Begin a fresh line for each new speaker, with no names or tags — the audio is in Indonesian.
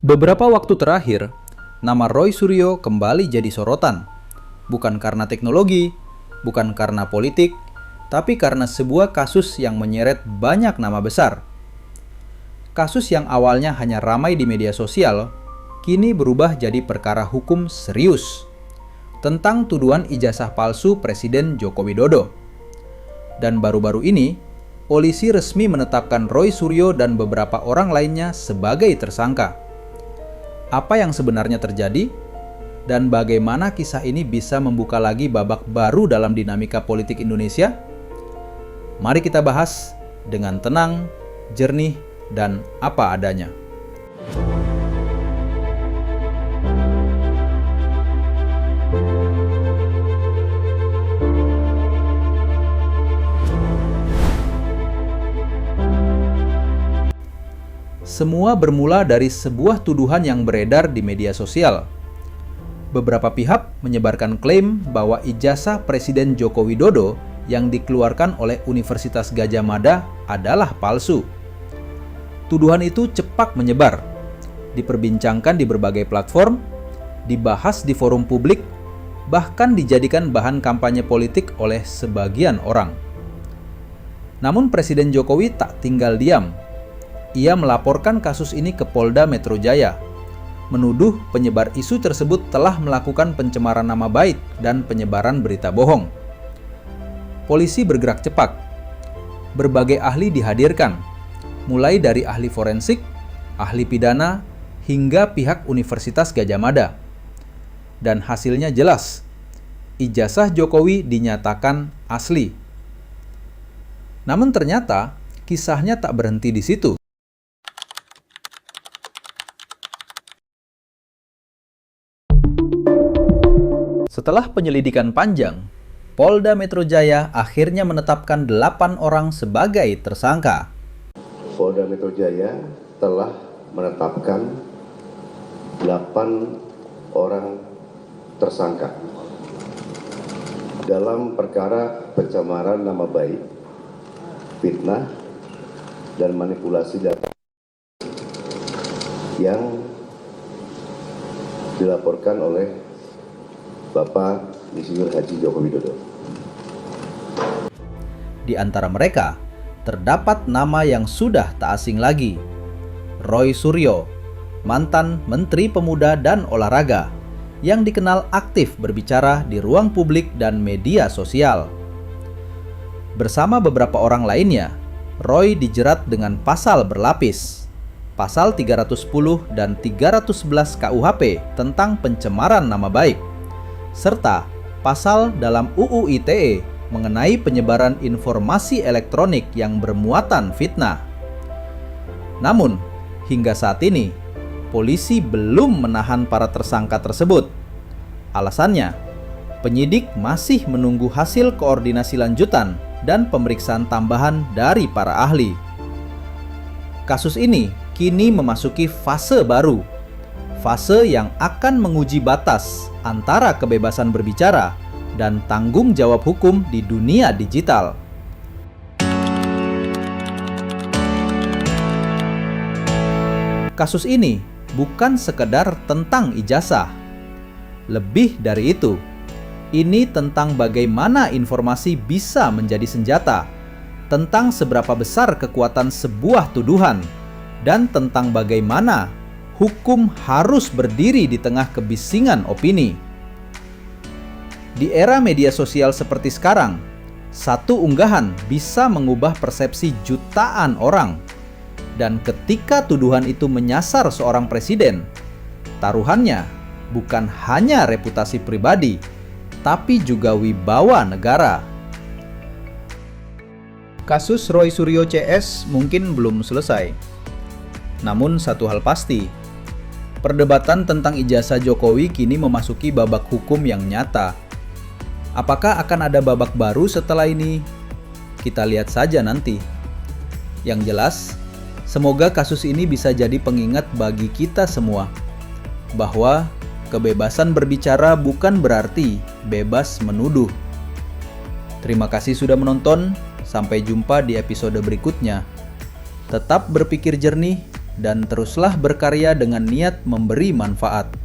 Beberapa waktu terakhir, nama Roy Suryo kembali jadi sorotan. Bukan karena teknologi, bukan karena politik, tapi karena sebuah kasus yang menyeret banyak nama besar. Kasus yang awalnya hanya ramai di media sosial, kini berubah jadi perkara hukum serius tentang tuduhan ijazah palsu Presiden Joko Widodo. Dan baru-baru ini, polisi resmi menetapkan Roy Suryo dan beberapa orang lainnya sebagai tersangka. Apa yang sebenarnya terjadi, dan bagaimana kisah ini bisa membuka lagi babak baru dalam dinamika politik Indonesia? Mari kita bahas dengan tenang, jernih, dan apa adanya. Semua bermula dari sebuah tuduhan yang beredar di media sosial. Beberapa pihak menyebarkan klaim bahwa ijazah Presiden Joko Widodo yang dikeluarkan oleh Universitas Gadjah Mada adalah palsu. Tuduhan itu cepat menyebar, diperbincangkan di berbagai platform, dibahas di forum publik, bahkan dijadikan bahan kampanye politik oleh sebagian orang. Namun Presiden Jokowi tak tinggal diam. Ia melaporkan kasus ini ke Polda Metro Jaya, menuduh penyebar isu tersebut telah melakukan pencemaran nama baik dan penyebaran berita bohong. Polisi bergerak cepat. Berbagai ahli dihadirkan, mulai dari ahli forensik, ahli pidana, hingga pihak Universitas Gadjah Mada. Dan hasilnya jelas, ijazah Jokowi dinyatakan asli. Namun ternyata, kisahnya tak berhenti di situ. Setelah penyelidikan panjang, Polda Metro Jaya akhirnya menetapkan 8 orang sebagai tersangka.
Polda Metro Jaya telah menetapkan 8 orang tersangka dalam perkara pencemaran nama baik, fitnah, dan manipulasi data yang dilaporkan oleh Bapak Insinyur Haji Joko Widodo.
Di antara mereka, terdapat nama yang sudah tak asing lagi. Roy Suryo, mantan Menteri Pemuda dan Olahraga, yang dikenal aktif berbicara di ruang publik dan media sosial. Bersama beberapa orang lainnya, Roy dijerat dengan pasal berlapis, pasal 310 dan 311 KUHP tentang pencemaran nama baik, serta pasal dalam UU ITE mengenai penyebaran informasi elektronik yang bermuatan fitnah. Namun, hingga saat ini, polisi belum menahan para tersangka tersebut. Alasannya, penyidik masih menunggu hasil koordinasi lanjutan dan pemeriksaan tambahan dari para ahli. Kasus ini kini memasuki fase baru, fase yang akan menguji batas antara kebebasan berbicara dan tanggung jawab hukum di dunia digital. Kasus ini bukan sekedar tentang ijazah. Lebih dari itu, ini tentang bagaimana informasi bisa menjadi senjata, tentang seberapa besar kekuatan sebuah tuduhan, dan tentang bagaimana hukum harus berdiri di tengah kebisingan opini. Di era media sosial seperti sekarang, satu unggahan bisa mengubah persepsi jutaan orang. Dan ketika tuduhan itu menyasar seorang presiden, taruhannya bukan hanya reputasi pribadi, tapi juga wibawa negara. Kasus Roy Suryo CS mungkin belum selesai. Namun satu hal pasti, perdebatan tentang ijazah Jokowi kini memasuki babak hukum yang nyata. Apakah akan ada babak baru setelah ini? Kita lihat saja nanti. Yang jelas, semoga kasus ini bisa jadi pengingat bagi kita semua bahwa kebebasan berbicara bukan berarti bebas menuduh. Terima kasih sudah menonton. Sampai jumpa di episode berikutnya. Tetap berpikir jernih, dan teruslah berkarya dengan niat memberi manfaat.